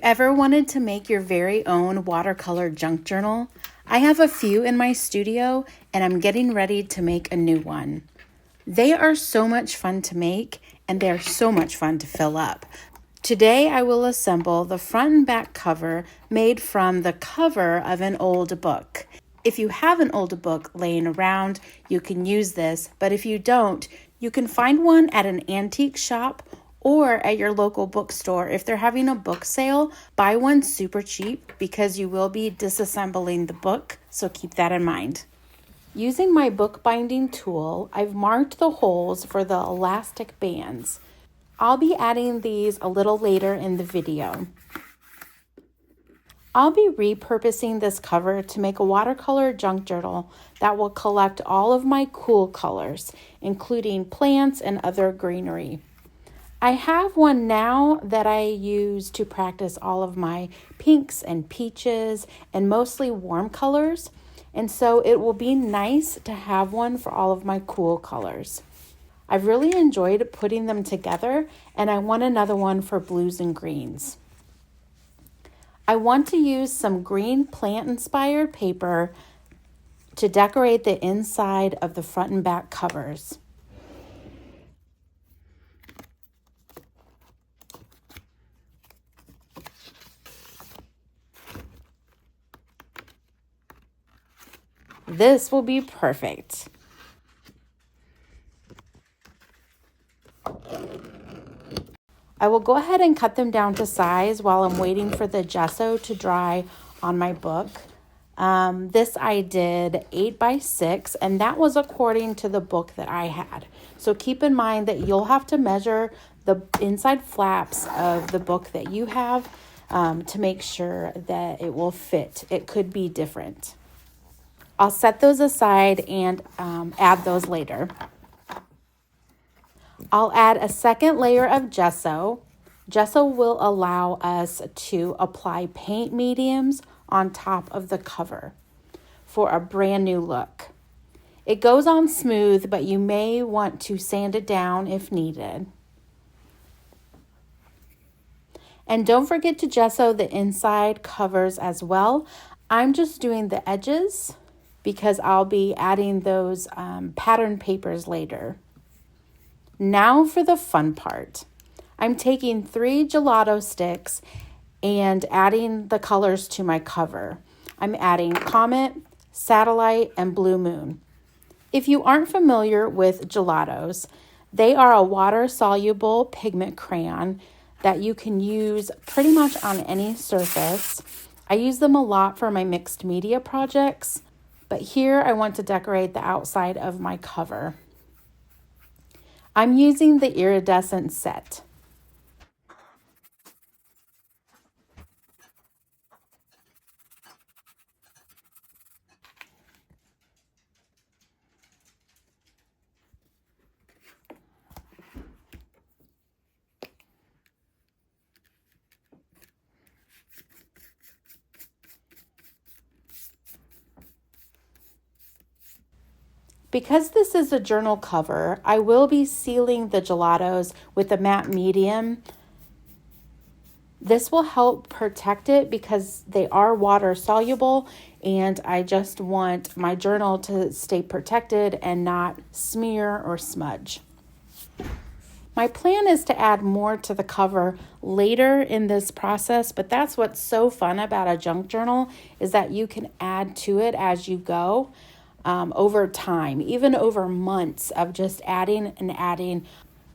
you ever wanted to make your very own watercolor junk journal? I have a few in my studio and I'm getting ready to make a new one. They are so much fun to make and they're so much fun to fill up. Today I will assemble the front and back cover made from the cover of an old book. If you have an old book laying around, you can use this, but if you don't, you can find one at an antique shop or at your local bookstore. If they're having a book sale, buy one super cheap because you will be disassembling the book, so keep that in mind. Using my bookbinding tool, I've marked the holes for the elastic bands. I'll be adding these a little later in the video. I'll be repurposing this cover to make a watercolor junk journal that will collect all of my cool colors, including plants and other greenery. I have one now that I use to practice all of my pinks and peaches and mostly warm colors, and so it will be nice to have one for all of my cool colors. I've really enjoyed putting them together, and I want another one for blues and greens. I want to use some green plant-inspired paper to decorate the inside of the front and back covers. This will be perfect. I will go ahead and cut them down to size while I'm waiting for the gesso to dry on my book. This I did 8 by 6, and that was according to the book that I had. So keep in mind that you'll have to measure the inside flaps of the book that you have to make sure that it will fit. It could be different. I'll set those aside and add those later. I'll add a second layer of gesso. Gesso will allow us to apply paint mediums on top of the cover for a brand new look. It goes on smooth, but you may want to sand it down if needed. And don't forget to gesso the inside covers as well. I'm just doing the edges because I'll be adding those pattern papers later. Now for the fun part. I'm taking 3 gelato sticks and adding the colors to my cover. I'm adding Comet, Satellite, and Blue Moon. If you aren't familiar with gelatos, they are a water-soluble pigment crayon that you can use pretty much on any surface. I use them a lot for my mixed media projects, but here I want to decorate the outside of my cover. I'm using the iridescent set. Because this is a journal cover, I will be sealing the gelatos with a matte medium. This will help protect it because they are water soluble, and I just want my journal to stay protected and not smear or smudge. My plan is to add more to the cover later in this process, but that's what's so fun about a junk journal is that you can add to it as you go. Over time, even over months of just adding and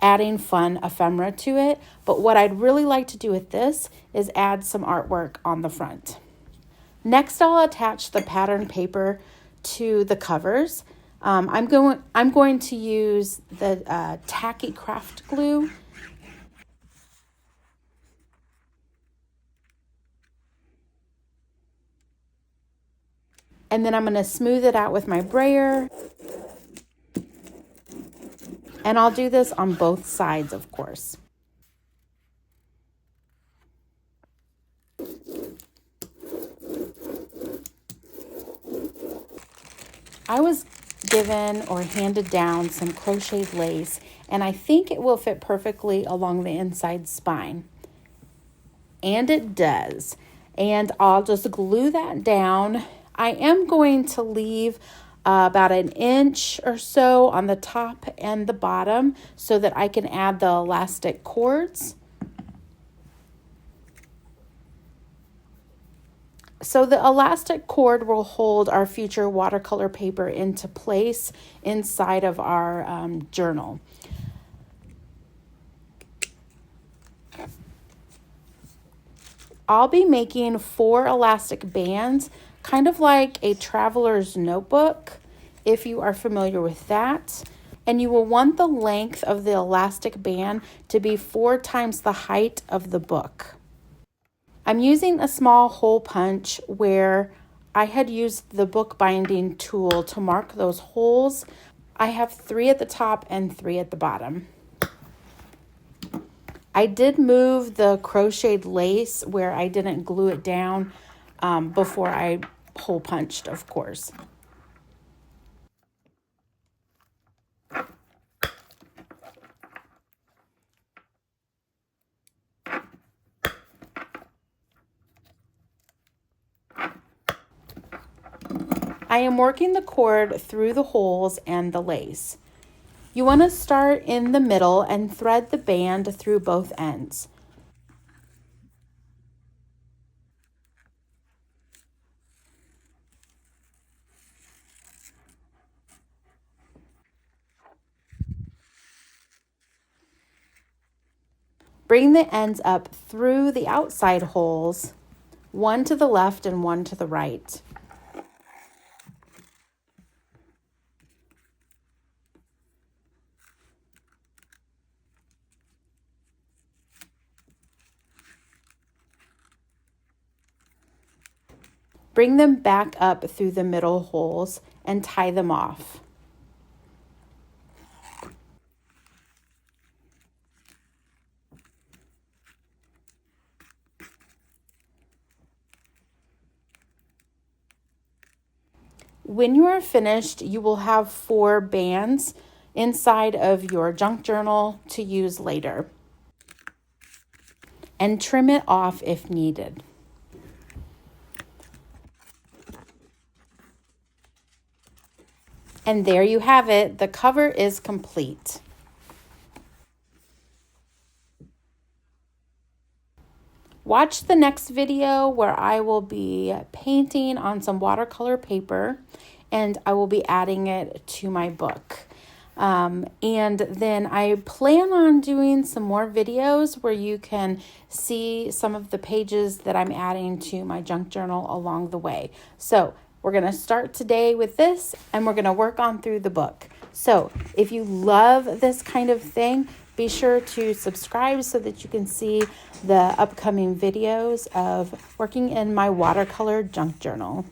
adding fun ephemera to it. But what I'd really like to do with this is add some artwork on the front. Next, I'll attach the pattern paper to the covers. I'm going to use the tacky craft glue. And then I'm going to smooth it out with my brayer. And I'll do this on both sides, of course. I was given or handed down some crocheted lace, and I think it will fit perfectly along the inside spine. And it does. And I'll just glue that down. I am going to leave about an inch or so on the top and the bottom so that I can add the elastic cords. So the elastic cord will hold our future watercolor paper into place inside of our journal. I'll be making 4 elastic bands, kind of like a traveler's notebook, if you are familiar with that. And you will want the length of the elastic band to be 4 times the height of the book. I'm using a small hole punch where I had used the bookbinding tool to mark those holes. I have 3 at the top and 3 at the bottom. I did move the crocheted lace where I didn't glue it down before I hole punched, of course. I am working the cord through the holes and the lace. You want to start in the middle and thread the band through both ends. Bring the ends up through the outside holes, one to the left and one to the right. Bring them back up through the middle holes and tie them off. When you are finished, you will have 4 bands inside of your junk journal to use later. And trim it off if needed. And there you have it. The cover is complete. Watch the next video where I will be painting on some watercolor paper and I will be adding it to my book. And then I plan on doing some more videos where you can see some of the pages that I'm adding to my junk journal along the way. So we're going to start today with this and we're going to work on through the book. So if you love this kind of thing, be sure to subscribe so that you can see the upcoming videos of working in my watercolor junk journal.